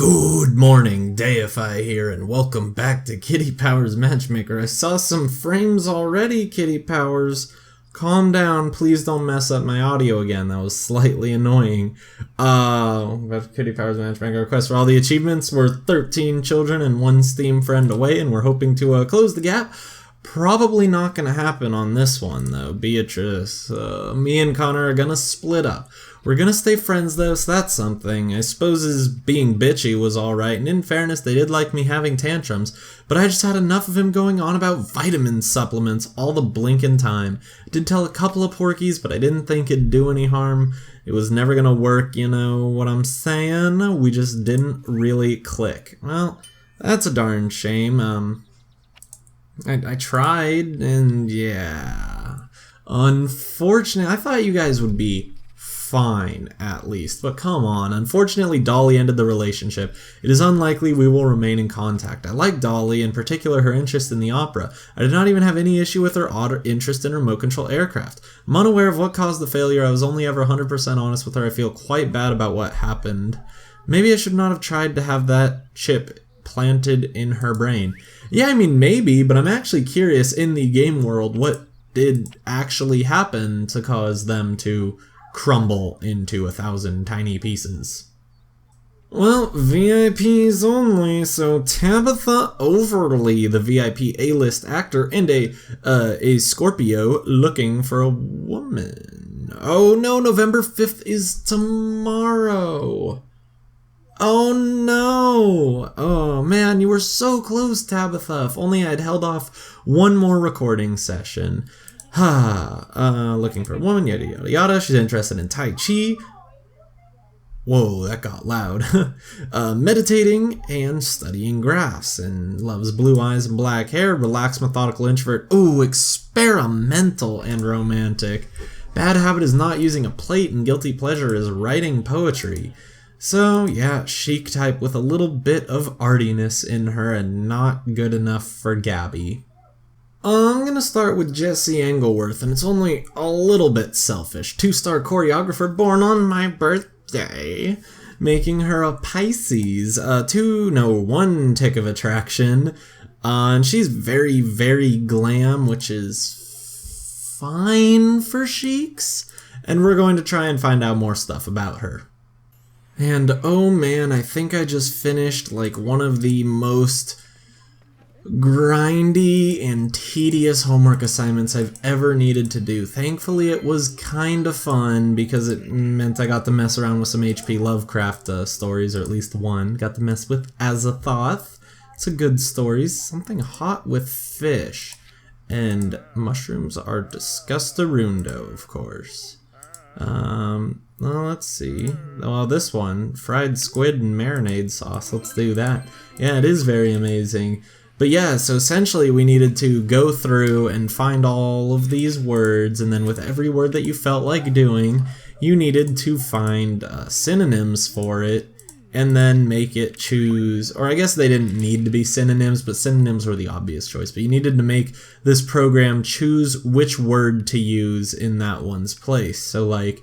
Good morning, Deify here, and welcome back to Kitty Powers Matchmaker. I saw some frames already, Kitty Powers. Calm down, please don't mess up my audio again. That was slightly annoying. Kitty Powers Matchmaker request for all the achievements. We're 13 children and 1 Steam friend away, and we're hoping to close the gap. Probably not gonna happen on this one, though. Beatrice, me and Connor are gonna split up. We're gonna stay friends though, so that's something. I suppose his being bitchy was alright, and in fairness, they did like me having tantrums, but I just had enough of him going on about vitamin supplements all the blinking time. I did tell a couple of porkies, but I didn't think it'd do any harm. It was never gonna work, you know what I'm saying? We just didn't really click. Well, that's a darn shame. I tried, and yeah. Unfortunately, I thought you guys would be fine, at least. But come on, unfortunately Dolly ended the relationship. It is unlikely we will remain in contact. I like Dolly, in particular her interest in the opera. I did not even have any issue with her odd interest in remote control aircraft. I'm unaware of what caused the failure. I was only ever 100% honest with her. I feel quite bad about what happened. Maybe I should not have tried to have that chip planted in her brain. Yeah, I mean, maybe, but I'm actually curious in the game world what did actually happen to cause them to crumble into 1,000 tiny pieces. Well, VIPs only, so Tabitha Overly, the VIP A-list actor and a Scorpio looking for a woman. Oh no, November 5th is tomorrow. Oh no! Oh man, you were so close, Tabitha. If only I'd held off one more recording session. Looking for a woman, yada yada yada. She's interested in Tai Chi. Whoa, that got loud. Meditating and studying graphs, and loves blue eyes and black hair. Relaxed, methodical introvert. Ooh, experimental and romantic. Bad habit is not using a plate, and guilty pleasure is writing poetry. So yeah, chic type with a little bit of artiness in her and not good enough for Gabby. I'm gonna start with Jesse Engleworth, and it's only a little bit selfish. 2-star choreographer born on my birthday, making her a Pisces. 1 tick of attraction. And she's very, very glam, which is fine for chics. And we're going to try and find out more stuff about her. And oh man, I think I just finished like one of the most grindy and tedious homework assignments I've ever needed to do. Thankfully it was kind of fun because it meant I got to mess around with some H.P. Lovecraft stories, or at least one. Got to mess with Azathoth. It's a good story. Something hot with fish. And mushrooms are disgustarundo, of course. Well, let's see. Well, this one, fried squid and marinade sauce. Let's do that. Yeah, it is very amazing. But yeah, so essentially we needed to go through and find all of these words, and then with every word that you felt like doing, you needed to find synonyms for it, and then make it choose, or I guess they didn't need to be synonyms, but synonyms were the obvious choice, but you needed to make this program choose which word to use in that one's place. So like,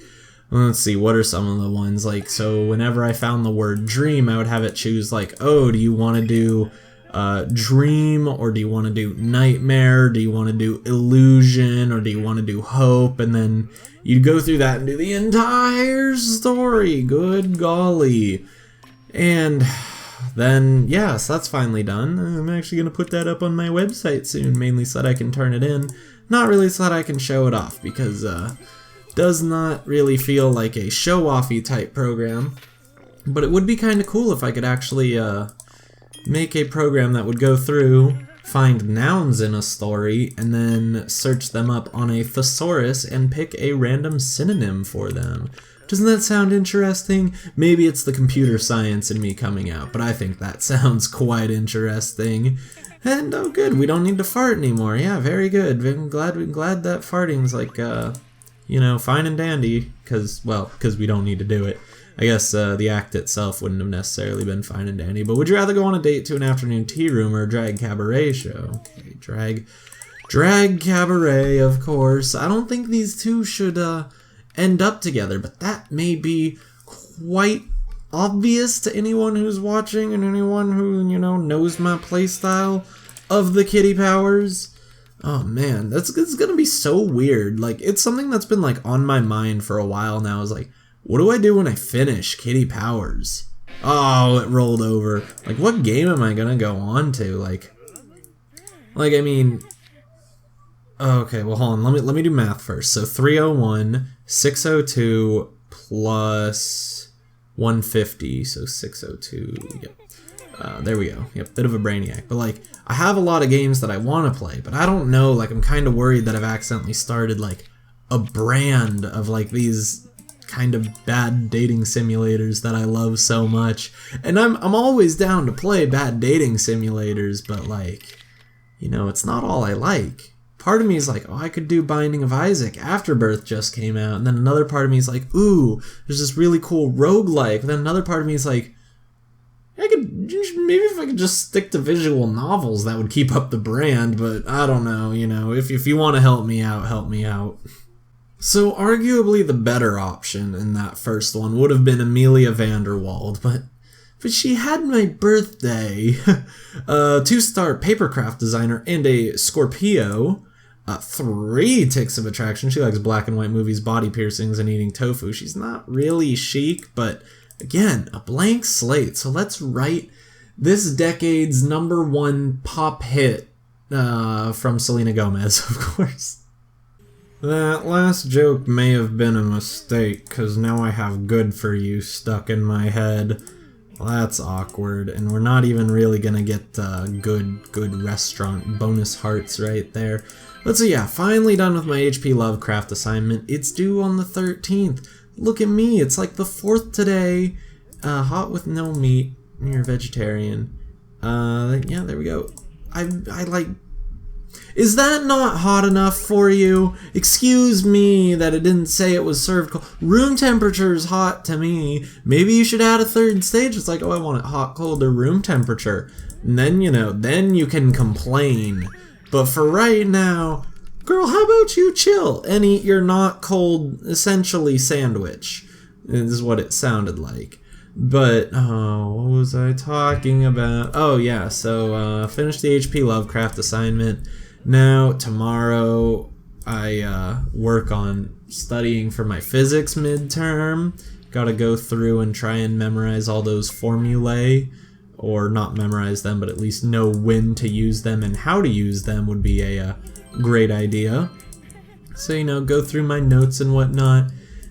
let's see, what are some of the ones? Like, so whenever I found the word dream, I would have it choose like, oh, do you want to do dream, or do you want to do nightmare, do you want to do illusion, or do you want to do hope? And then you'd go through that and do the entire story. Good golly. And then, yeah, so that's finally done. I'm actually going to put that up on my website soon, mainly so that I can turn it in. Not really so that I can show it off, because does not really feel like a show-offy type program. But it would be kind of cool if I could actually make a program that would go through, find nouns in a story, and then search them up on a thesaurus and pick a random synonym for them. Doesn't that sound interesting? Maybe it's the computer science in me coming out, but I think that sounds quite interesting. And oh good, we don't need to fart anymore. Yeah, very good. I'm glad that farting's like, you know, fine and dandy, because we don't need to do it. I guess the act itself wouldn't have necessarily been fine and dandy, but would you rather go on a date to an afternoon tea room or a drag cabaret show? Okay, drag cabaret, of course. I don't think these two should end up together, but that may be quite obvious to anyone who's watching and anyone who, you know, knows my playstyle of the kitty powers. Oh man, it's gonna be so weird. Like, it's something that's been like on my mind for a while now, is like, what do I do when I finish kitty powers? Oh, it rolled over. Like, what game am I gonna go on to? Like I mean, okay, well, hold on, let me do math first. So 301, 602 plus 150, so 602, yep. There we go. Yep, bit of a brainiac. But like, I have a lot of games that I want to play, but I don't know, like, I'm kind of worried that I've accidentally started like a brand of like these kind of bad dating simulators that I love so much. And I'm always down to play bad dating simulators, but like, you know, it's not all I like. Part of me is like, oh, I could do Binding of Isaac. Afterbirth just came out. And then another part of me is like, ooh, there's this really cool roguelike. And then another part of me is like, maybe if I could just stick to visual novels, that would keep up the brand, but I don't know, you know, if you want to help me out, help me out. So arguably the better option in that first one would have been Amelia Vanderwald, but she had my birthday. 2-star papercraft designer and a Scorpio. 3 ticks of attraction. She likes black and white movies, body piercings, and eating tofu. She's not really chic, but again, a blank slate. So let's write this decade's #1 pop hit from Selena Gomez, of course. That last joke may have been a mistake, because now I have Good For You stuck in my head. Well, that's awkward, and we're not even really gonna get good restaurant bonus hearts right there. But so yeah, finally done with my HP Lovecraft assignment. It's due on the 13th. Look at me, it's like the 4th today. Hot with no meat. You're a vegetarian. Yeah, there we go. I like... Is that not hot enough for you? Excuse me that it didn't say it was served cold. Room temperature is hot to me. Maybe you should add a 3rd stage. It's like, oh, I want it hot, cold, or room temperature. And then, you know, then you can complain. But for right now, girl, how about you chill and eat your not cold, essentially, sandwich? This is what it sounded like. But, oh, what was I talking about? Oh, yeah, so finished the HP Lovecraft assignment. Now, tomorrow, I work on studying for my physics midterm. Gotta go through and try and memorize all those formulae. Or not memorize them, but at least know when to use them and how to use them would be a great idea. So, you know, go through my notes and whatnot.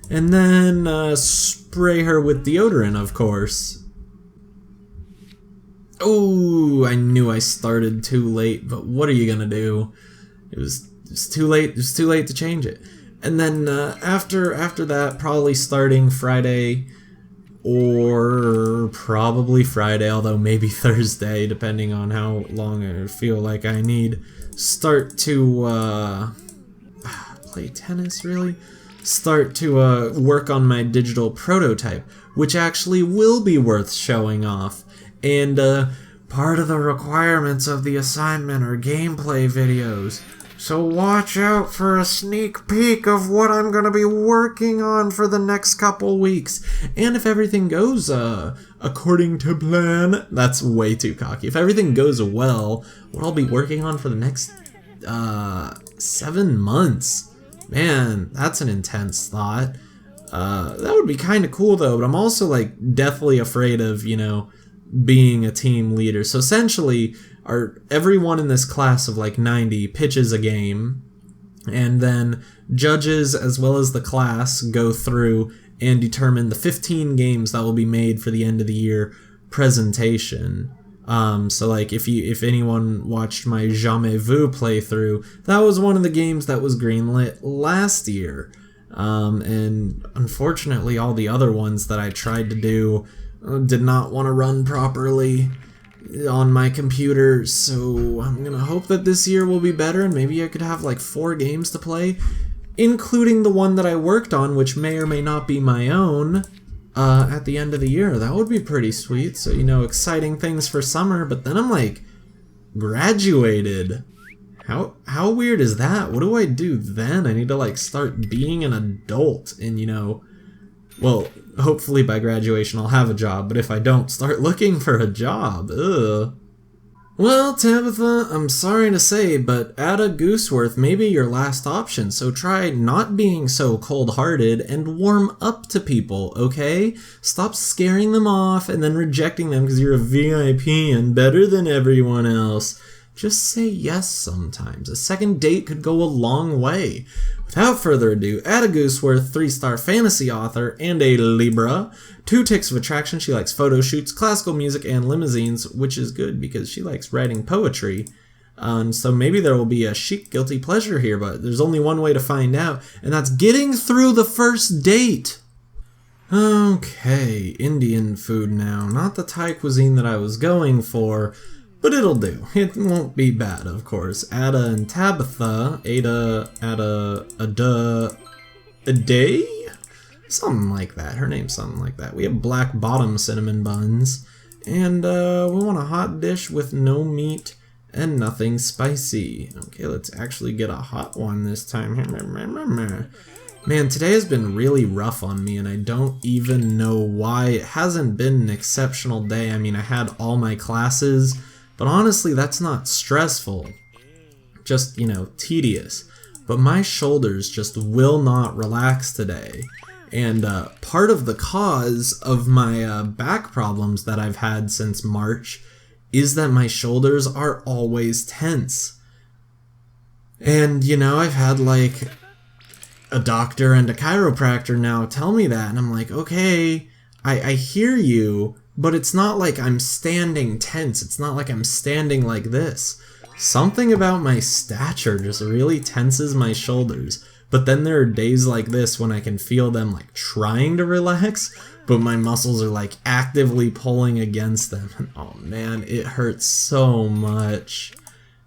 And then spray her with deodorant, of course. Oh, I knew I started too late, but what are you gonna do? It was too late. It was too late to change it. And then after that, probably starting Friday, or probably Friday, although maybe Thursday, depending on how long I feel like I need. Start to play tennis, really? Start to work on my digital prototype, which actually will be worth showing off. And part of the requirements of the assignment are gameplay videos. So watch out for a sneak peek of what I'm going to be working on for the next couple weeks. And if everything goes according to plan, that's way too cocky. If everything goes well, what I'll be working on for the next 7 months. Man, that's an intense thought. That would be kind of cool though, but I'm also like deathly afraid of, you know, being a team leader. So essentially, everyone in this class of like 90 pitches a game, and then judges as well as the class go through and determine the 15 games that will be made for the end of the year presentation. So like if anyone watched my Jamais Vu playthrough, that was one of the games that was greenlit last year. And unfortunately all the other ones that I tried to do did not want to run properly on my computer, so I'm gonna hope that this year will be better and maybe I could have like 4 games to play, including the one that I worked on, which may or may not be my own, at the end of the year. That would be pretty sweet. So, you know, exciting things for summer, but then I'm like, graduated. How weird is that? What do I do then? I need to like start being an adult and, you know, Well, hopefully by graduation I'll have a job, but if I don't, start looking for a job. Ugh. Well, Tabitha, I'm sorry to say, but Ada Gooseworth may be your last option, so try not being so cold-hearted and warm up to people, okay? Stop scaring them off and then rejecting them because you're a VIP and better than everyone else. Just say yes sometimes. A second date could go a long way. Without further ado, Ada Gooseworth, 3-star fantasy author and a Libra. 2 ticks of attraction, she likes photo shoots, classical music, and limousines, which is good because she likes writing poetry. So maybe there will be a chic guilty pleasure here, but there's only one way to find out, and that's getting through the first date. Okay, Indian food now. Not the Thai cuisine that I was going for, but it'll do. It won't be bad, of course. Ada and Tabitha, a day? Something like that. Her name's something like that. We have black bottom cinnamon buns. And we want a hot dish with no meat and nothing spicy. Okay, let's actually get a hot one this time. Man, today has been really rough on me, and I don't even know why. It hasn't been an exceptional day. I mean, I had all my classes, but honestly, that's not stressful. Just, tedious. But my shoulders just will not relax today. And part of the cause of my back problems that I've had since March is that my shoulders are always tense. And, I've had like a doctor and a chiropractor now tell me that, and I'm like, okay, I hear you, but it's not like I'm standing tense. It's not like I'm standing like this. Something about my stature just really tenses my shoulders. But then there are days like this when I can feel them like trying to relax, but my muscles are like actively pulling against them. And oh man, it hurts so much.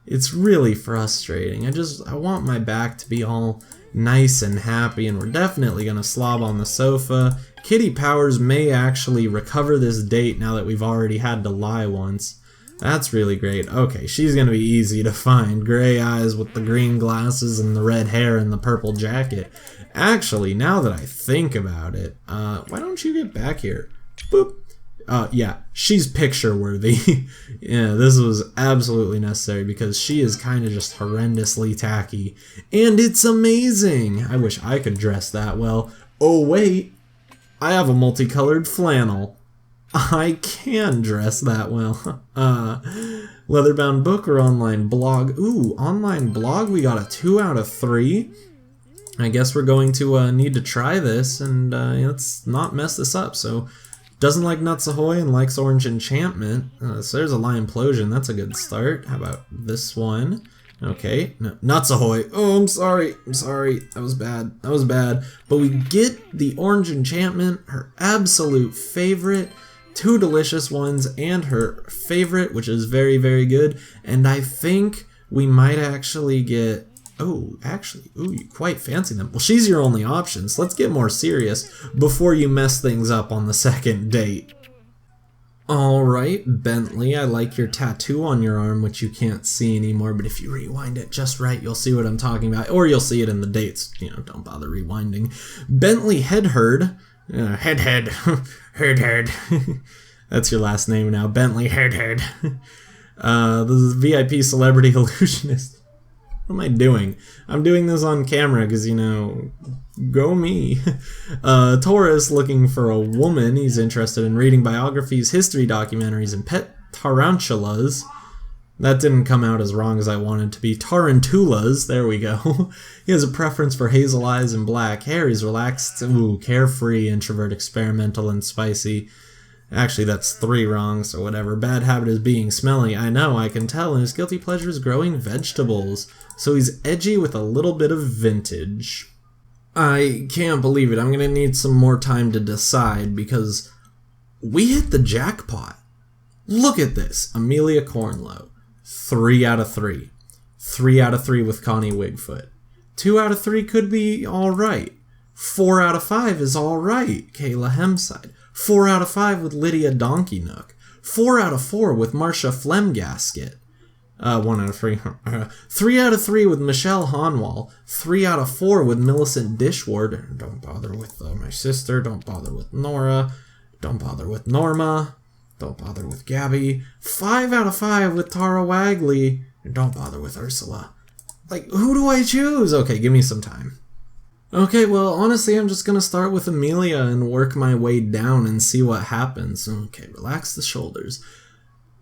It's really frustrating. I want my back to be all nice and happy, and we're definitely gonna slob on the sofa. Kitty Powers may actually recover this date now that we've already had to lie once. That's really great. Okay, she's gonna be easy to find. Gray eyes with the green glasses and the red hair and the purple jacket. Actually, now that I think about it, why don't you get back here? Boop. Yeah, she's picture worthy. Yeah, this was absolutely necessary because she is kind of just horrendously tacky. And it's amazing! I wish I could dress that well. Oh wait, I have a multicolored flannel. I can dress that well. Leatherbound book or online blog? Ooh, online blog, we got a 2 out of 3. I guess we're going to need to try this and let's not mess this up. So, doesn't like Nuts Ahoy and likes Orange Enchantment. So there's a Lion-plosion, that's a good start. How about this one? Okay, no, Nuts Ahoy. Oh, I'm sorry. That was bad. But we get the Orange Enchantment, her absolute favorite. 2 delicious ones and her favorite, which is very, very good. And I think we might actually get... Oh, actually, ooh, you quite fancy them. Well, she's your only option, so let's get more serious before you mess things up on the second date. Alright, Bentley, I like your tattoo on your arm, which you can't see anymore, but if you rewind it just right, you'll see what I'm talking about. Or you'll see it in the dates. Don't bother rewinding. Bentley Headherd. Headhead. Herd. That's your last name now. Bentley Headhead. This is VIP Celebrity Illusionist. What am I doing? I'm doing this on camera because, go me. Taurus looking for a woman. He's interested in reading biographies, history documentaries, and pet tarantulas. That didn't come out as wrong as I wanted to be. Tarantulas, there we go. He has a preference for hazel eyes and black hair. He's relaxed, carefree, introvert, experimental, and spicy. Actually, that's 3 wrong, so whatever. Bad habit is being smelly. I know, I can tell. And his guilty pleasure is growing vegetables. So he's edgy with a little bit of vintage. I can't believe it. I'm going to need some more time to decide because we hit the jackpot. Look at this. Amelia Cornlow. 3 out of 3. 3 out of 3 with Connie Wigfoot. 2 out of 3 could be alright. 4 out of 5 is alright. Kayla Hemside. 4 out of 5 with Lydia Donkey Nook. 4 out of 4 with Marcia Phlegmgasket. 1 out of 3. 3 out of 3 with Michelle Hanwall. 3 out of 4 with Millicent Dishward. Don't bother with my sister. Don't bother with Nora. Don't bother with Norma. Don't bother with Gabby. 5 out of 5 with Tara Wagley. And don't bother with Ursula. Like, who do I choose? Okay, give me some time. Okay, well, honestly, I'm just gonna start with Amelia and work my way down and see what happens. Okay, relax the shoulders.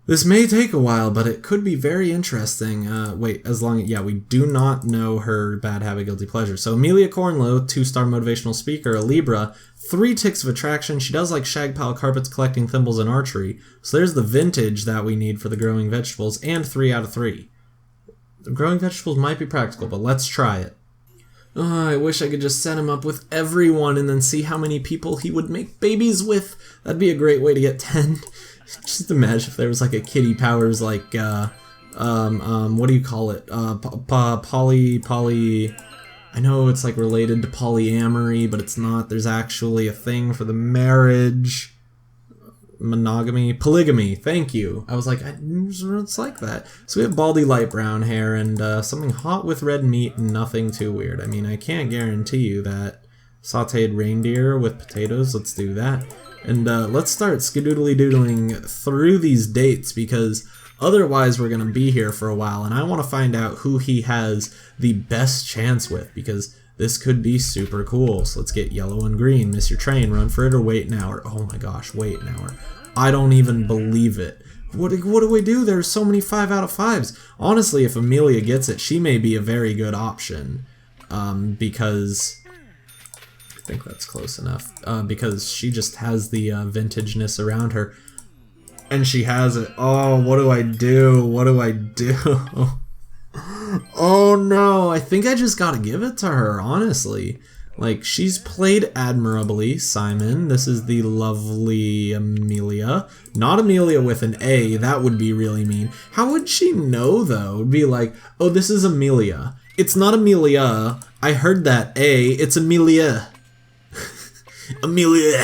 This may take a while, but it could be very interesting. Wait, yeah, we do not know her bad habit, guilty pleasure. So Amelia Cornlow, 2-star motivational speaker, a Libra, 3 ticks of attraction. She does like shag pile carpets, collecting thimbles, and archery. So there's the vintage that we need for the growing vegetables, and 3 out of 3. The growing vegetables might be practical, but let's try it. Oh, I wish I could just set him up with everyone and then see how many people he would make babies with. That'd be a great way to get 10. Just imagine if there was like a Kitty Powers, like, what do you call it? Poly, I know it's like related to polyamory, but it's not. There's actually a thing for the marriage. Monogamy, polygamy, thank you. I was like, it's like that. So we have baldy light brown hair and something hot with red meat and nothing too weird. I mean, I can't guarantee you that. Sauteed reindeer with potatoes, let's do that. And let's start skidoodly-doodling through these dates, because otherwise we're going to be here for a while, and I want to find out who he has the best chance with, because this could be super cool. So let's get yellow and green. Miss your train, run for it, or wait an hour. Oh my gosh, wait an hour. I don't even believe it. What do we do? There's so many 5 out of 5s. Honestly, if Amelia gets it, she may be a very good option. Because... I think that's close enough. Because she just has the vintageness around her. And she has it. Oh, what do I do? What do I do? Oh no, I think I just gotta give it to her, honestly. Like, she's played admirably, Simon. This is the lovely Amelia. Not Amelia with an A, that would be really mean. How would she know, though? It would be like, oh, this is Amelia. It's not Amelia. I heard that A, it's Amelia. Amelia.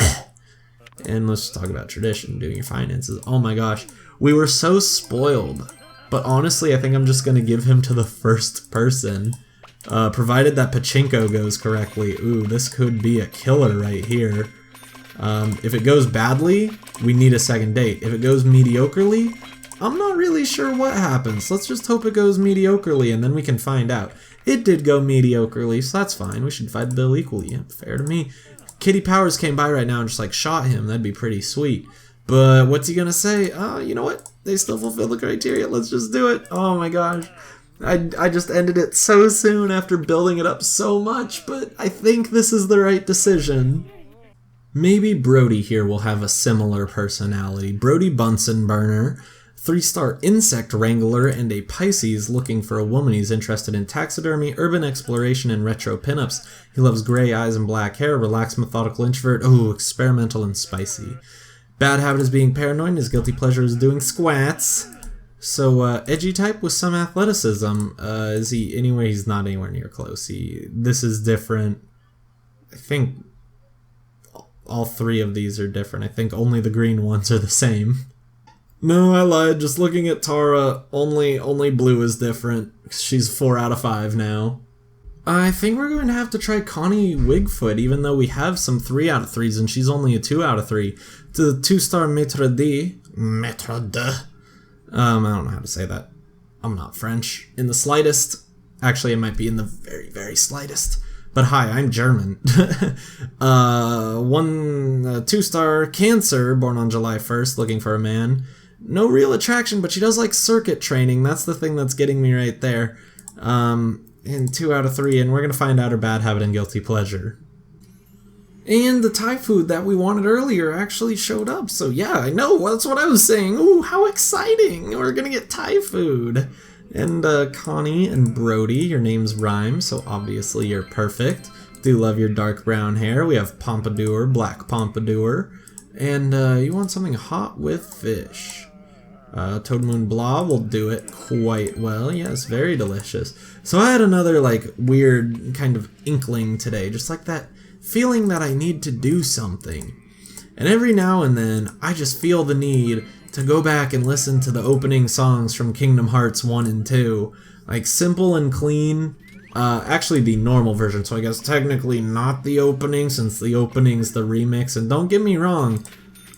And let's just talk about tradition, doing your finances. Oh my gosh, we were so spoiled. But honestly, I think I'm just gonna give him to the first person. Provided that Pachinko goes correctly. Ooh, this could be a killer right here. If it goes badly, we need a second date. If it goes mediocrely, I'm not really sure what happens. Let's just hope it goes mediocrely and then we can find out. It did go mediocrely, so that's fine. We should divide the bill equally. Yeah, fair to me. Kitty Powers came by right now and just like shot him. That'd be pretty sweet. But what's he gonna say? You know what? They still fulfill the criteria. Let's just do it. Oh my gosh. I just ended it so soon after building it up so much, but I think this is the right decision. Maybe Brody here will have a similar personality. Brody Bunsen Burner, 3-star insect wrangler, and a Pisces looking for a woman. He's interested in taxidermy, urban exploration, and retro pinups. He loves gray eyes and black hair, relaxed, methodical introvert. Ooh, experimental and spicy. Bad habit is being paranoid, and his guilty pleasure is doing squats. So, edgy type with some athleticism. Is he anyway? He's not anywhere near close. This is different. I think all 3 of these are different. I think only the green ones are the same. No, I lied. Just looking at Tara, only blue is different. She's 4 out of 5 now. I think we're going to have to try Connie Wigfoot, even though we have some 3 out of 3s, and she's only a 2 out of 3. To the 2-star Maître D. Maître D. I don't know how to say that. I'm not French in the slightest. Actually, it might be in the very, very slightest. But hi, I'm German. 2-star Cancer, born on July 1st, looking for a man. No real attraction, but she does like circuit training. That's the thing that's getting me right there. And 2 out of 3, and we're going to find out her bad habit and guilty pleasure. And the Thai food that we wanted earlier actually showed up. So yeah, I know, that's what I was saying. Ooh, how exciting! We're gonna get Thai food. And Connie and Brody, your names rhyme, so obviously you're perfect. Do love your dark brown hair. We have Pompadour, black Pompadour. And you want something hot with fish. Toad Moon Blah will do it quite well. Yes, very delicious. So I had another like weird kind of inkling today, just like that feeling that I need to do something. And every now and then, I just feel the need to go back and listen to the opening songs from Kingdom Hearts 1 and 2. Like, Simple and Clean, actually the normal version, so I guess technically not the opening, since the opening's the remix, and don't get me wrong,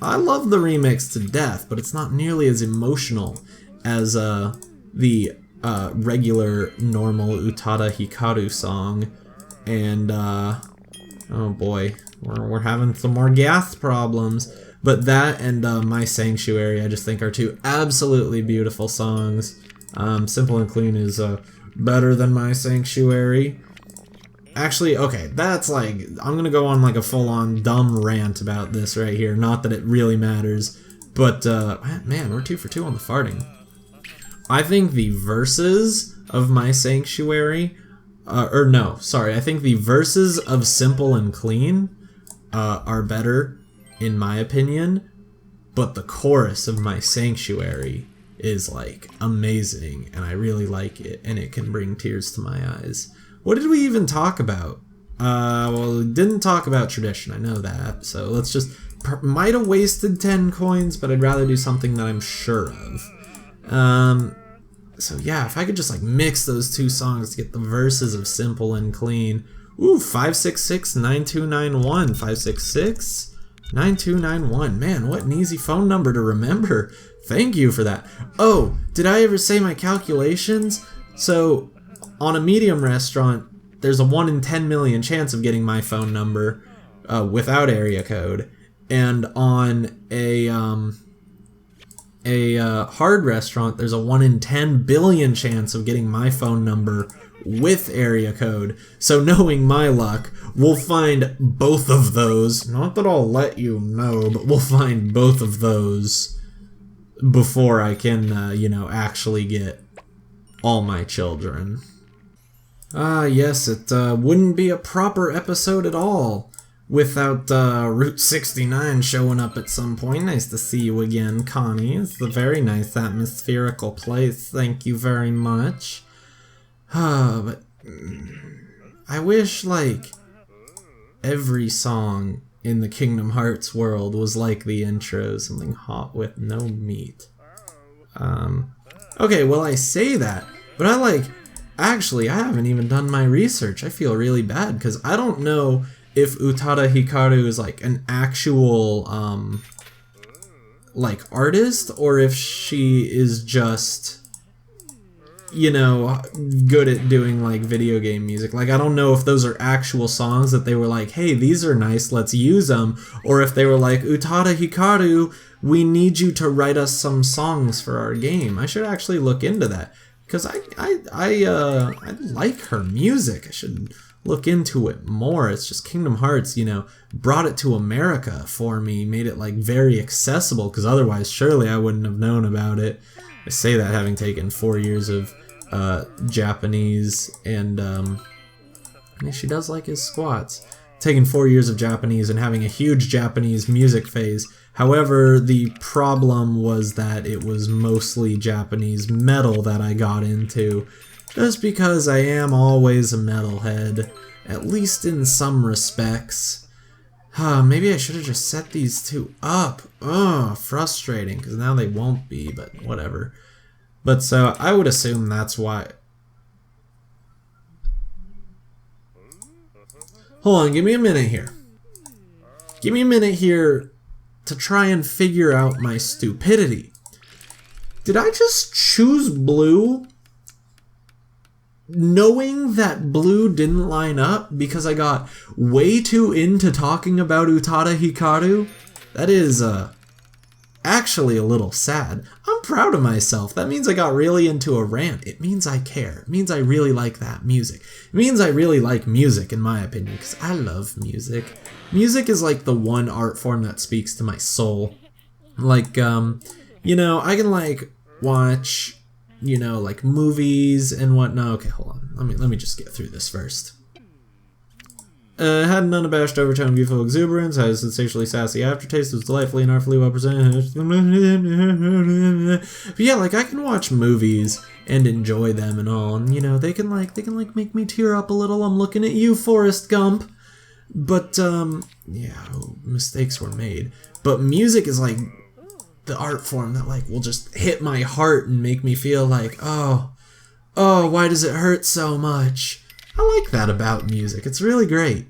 I love the remix to death, but it's not nearly as emotional as the regular, normal Utada Hikaru song, and oh boy, we're having some more gas problems. But that and My Sanctuary, I just think are two absolutely beautiful songs. Simple and Clean is better than My Sanctuary. Actually, okay, that's like, I'm gonna go on like a full-on dumb rant about this right here. Not that it really matters, but man, we're 2 for 2 on the farting. I think the verses of My Sanctuary, I think the verses of Simple and Clean are better, in my opinion, but the chorus of My Sanctuary is like amazing, and I really like it, and it can bring tears to my eyes. What did we even talk about? Well, we didn't talk about tradition, I know that, so let's just... Might have wasted 10 coins, but I'd rather do something that I'm sure of. So yeah, if I could just like mix those two songs to get the verses of Simple and Clean. Ooh, 566-9291. 566-9291. Man, what an easy phone number to remember. Thank you for that. Oh, did I ever say my calculations? So, on a medium restaurant, there's a 1 in 10 million chance of getting my phone number without area code. And on a hard restaurant, there's a 1 in 10 billion chance of getting my phone number with area code. So knowing my luck, we'll find both of those. Not that I'll let you know, but we'll find both of those before I can, you know, actually get all my children. Yes, it wouldn't be a proper episode at all without Route 69 showing up at some point. Nice to see you again, Connie. It's a very nice atmospherical place. Thank you very much. But I wish, like, every song in the Kingdom Hearts world was like the intro, something hot with no meat. Okay, well, I say that, but actually, I haven't even done my research. I feel really bad, because I don't know if Utada Hikaru is like an actual like artist, or if she is just, you know, good at doing like video game music. Like, I don't know if those are actual songs that they were like, hey, these are nice, let's use them, or if they were like, Utada Hikaru, we need you to write us some songs for our game. I should actually look into that, because I like her music. I should look into it more. It's just Kingdom Hearts, you know, brought it to America for me, made it like very accessible, because otherwise surely I wouldn't have known about it. I say that having taken 4 years of Japanese, and I mean, she does like his squats. Taking 4 years of Japanese and having a huge Japanese music phase. However, the problem was that it was mostly Japanese metal that I got into, just because I am always a metalhead, at least in some respects. Maybe I should have just set these two up. Frustrating, because now they won't be, but whatever. But so, I would assume that's why. Hold on, give me a minute here. Give me a minute here to try and figure out my stupidity. Did I just choose blue knowing that blue didn't line up because I got way too into talking about Utada Hikaru? That is, actually a little sad. I'm proud of myself. That means I got really into a rant. It means I care. It means I really like that music. It means I really like music, in my opinion, because I love music. Music is like the one art form that speaks to my soul. Like, you know, I can like watch, you know, like movies and whatnot. Okay, hold on. Let me just get through this first. Had an unabashed overtone, beautiful exuberance, had a sensationally sassy aftertaste, was delightfully and artfully well presented. But yeah, like, I can watch movies and enjoy them and all, and you know, they can make me tear up a little. I'm looking at you, Forrest Gump. But yeah, mistakes were made. But music is like the art form that like will just hit my heart and make me feel like, oh, why does it hurt so much? I like that about music. It's really great.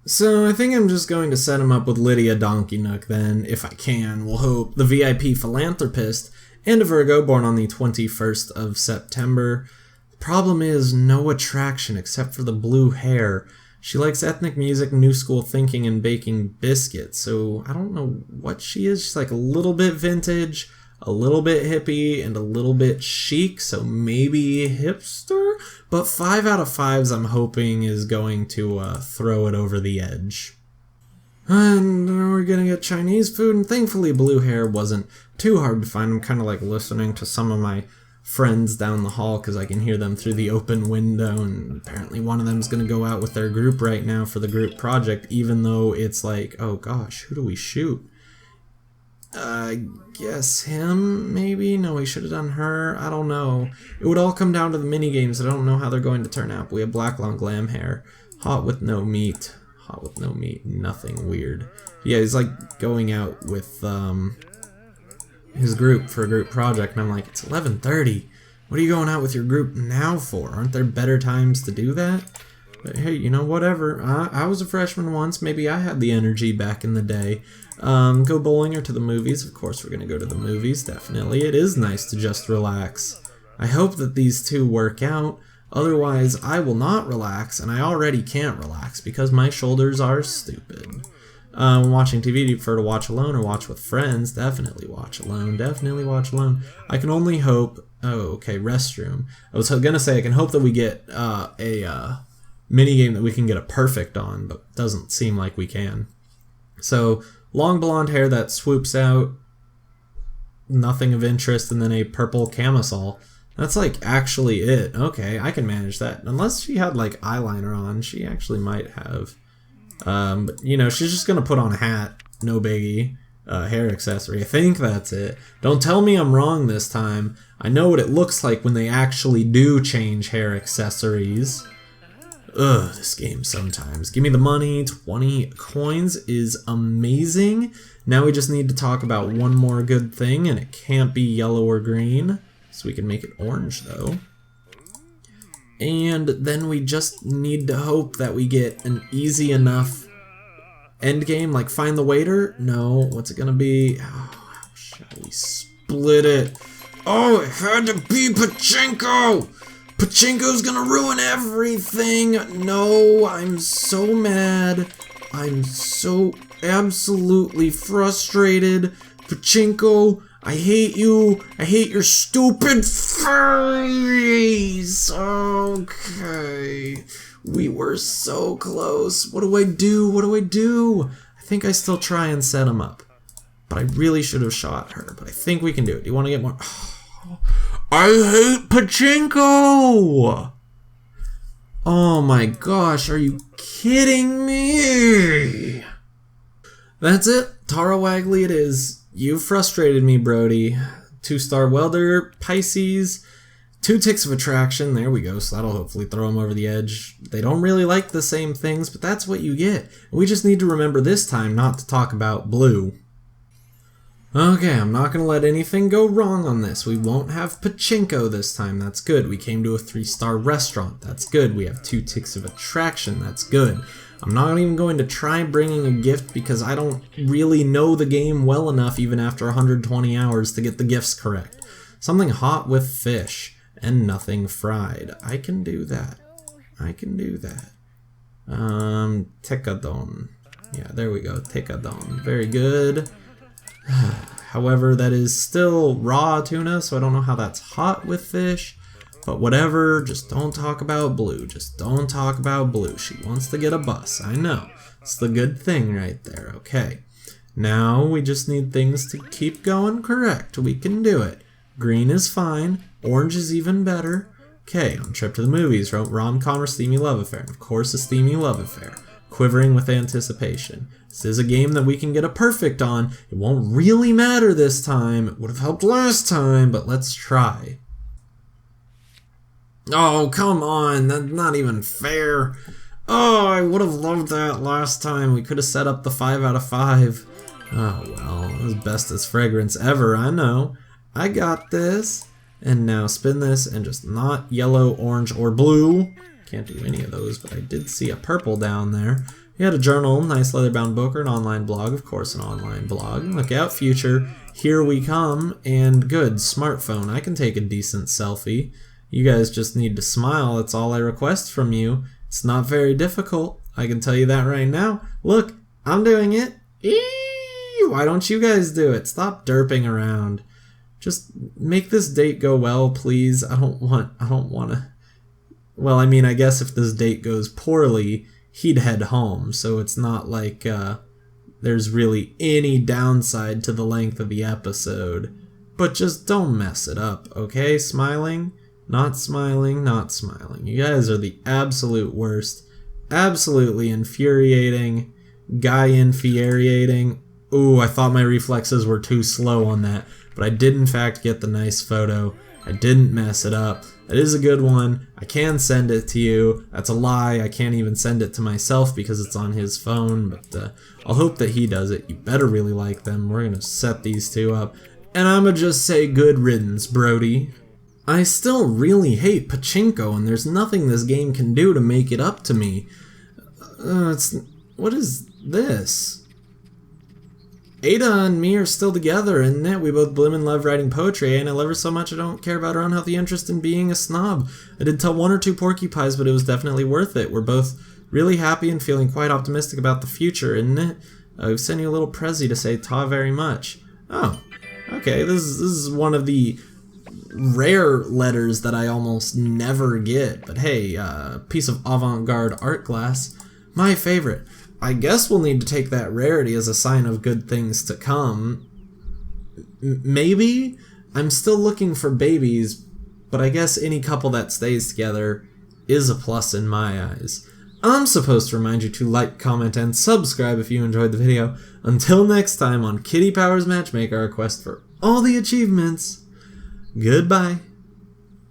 So I think I'm just going to set him up with Lydia Donkey Nook then, if I can. We'll hope the VIP Philanthropist and a Virgo born on the 21st of September. The problem is no attraction except for the blue hair. She likes ethnic music, new school thinking, and baking biscuits, so I don't know what she is. She's like a little bit vintage, a little bit hippie, and a little bit chic, so maybe hipster? But 5 out of 5s I'm hoping is going to throw it over the edge. And we're gonna get Chinese food, and thankfully blue hair wasn't too hard to find. I'm kind of like listening to some of my friends down the hall because I can hear them through the open window, and apparently one of them is going to go out with their group right now for the group project, even though it's like, oh gosh, who do we shoot? I guess him, maybe? No, we should have done her. I don't know. It would all come down to the mini games. I don't know how they're going to turn out. We have black long glam hair, hot with no meat. Hot with no meat, nothing weird. Yeah, he's like going out with his group for a group project, and I'm like, it's 11:30. What are you going out with your group now for? Aren't there better times to do that? But hey, you know, whatever. I was a freshman once. Maybe I had the energy back in the day. Go bowling or to the movies. Of course, we're going to go to the movies, definitely. It is nice to just relax. I hope that these two work out. Otherwise, I will not relax, and I already can't relax because my shoulders are stupid. When watching TV, do you prefer to watch alone or watch with friends? Definitely watch alone. Definitely watch alone. I can only hope... Oh, okay, restroom. I was going to say I can hope that we get a minigame that we can get a perfect on, but doesn't seem like we can. So, long blonde hair that swoops out, nothing of interest, and then a purple camisole. That's like actually it. Okay, I can manage that. Unless she had like eyeliner on, she actually might have... but, you know, she's just going to put on a hat, no biggie, hair accessory. I think that's it. Don't tell me I'm wrong this time. I know what it looks like when they actually do change hair accessories. Ugh, this game sometimes. Give me the money. 20 coins is amazing. Now we just need to talk about one more good thing, and it can't be yellow or green. So we can make it orange, though. And then we just need to hope that we get an easy enough end game, like find the waiter. No, what's it gonna be? Oh, how shall we split it? Oh, it had to be Pachinko! Pachinko's gonna ruin everything! No, I'm so mad. I'm so absolutely frustrated. Pachinko, I hate you. I hate your stupid face. Okay. We were so close. What do I do? What do I do? I think I still try and set him up. But I really should have shot her. But I think we can do it. Do you want to get more? I hate Pachinko! Oh my gosh, are you kidding me? That's it. Tara Wagley it is. You frustrated me, Brody. 2-star welder, Pisces, 2 ticks of attraction. There we go, so that'll hopefully throw them over the edge. They don't really like the same things, but that's what you get. We just need to remember this time not to talk about blue. Okay, I'm not going to let anything go wrong on this. We won't have Pachinko this time. That's good. We came to a 3-star restaurant. That's good. We have 2 ticks of attraction. That's good. I'm not even going to try bringing a gift because I don't really know the game well enough even after 120 hours to get the gifts correct. Something hot with fish and nothing fried. I can do that. I can do that. Tekadon. Yeah, there we go. Tekadon. Very good. However, that is still raw tuna, so I don't know how that's hot with fish. But whatever, just don't talk about blue. Just don't talk about blue. She wants to get a bus. I know. It's the good thing right there. Okay. Now we just need things to keep going correct. We can do it. Green is fine. Orange is even better. Okay, on trip to the movies. Rom-com or steamy love affair. Of course, a steamy love affair. Quivering with anticipation. This is a game that we can get a perfect on. It won't really matter this time. It would have helped last time, but let's try. Oh, come on. That's not even fair. Oh, I would have loved that last time. We could have set up the 5 out of 5. Oh well, it was bestest fragrance ever, I know. I got this. And now spin this and just not yellow, orange, or blue. Can't do any of those, but I did see a purple down there. You had a journal, nice leather-bound book, or an online blog. Of course, an online blog. Look out, future. Here we come. And good, smartphone. I can take a decent selfie. You guys just need to smile. That's all I request from you. It's not very difficult. I can tell you that right now. Look, I'm doing it. Eee! Why don't you guys do it? Stop derping around. Just make this date go well, please. I don't want to... Well, I mean, I guess if this date goes poorly, he'd head home, so it's not like there's really any downside to the length of the episode. But just don't mess it up, okay? Smiling? Not smiling, not smiling. You guys are the absolute worst. Absolutely infuriating. Guy-infuriating. Ooh, I thought my reflexes were too slow on that. But I did in fact get the nice photo. I didn't mess it up. It is a good one. I can send it to you. That's a lie. I can't even send it to myself because it's on his phone. But I'll hope that he does it. You better really like them. We're going to set these two up. And I'm going to just say good riddance, Brody. I still really hate Pachinko, and there's nothing this game can do to make it up to me. What is this? Ada and me are still together, isn't it? We both bloom in love writing poetry, and I love her so much I don't care about her unhealthy interest in being a snob. I did tell 1 or 2 porcupines, but it was definitely worth it. We're both really happy and feeling quite optimistic about the future, isn't it? I've sent you a little prezi to say ta very much. Oh, okay, this is one of the rare letters that I almost never get, but hey, piece of avant-garde art glass. My favorite. I guess we'll need to take that rarity as a sign of good things to come. Maybe? I'm still looking for babies, but I guess any couple that stays together is a plus in my eyes. I'm supposed to remind you to like, comment, and subscribe if you enjoyed the video. Until next time on Kitty Powers Matchmaker, our quest for all the achievements. Goodbye.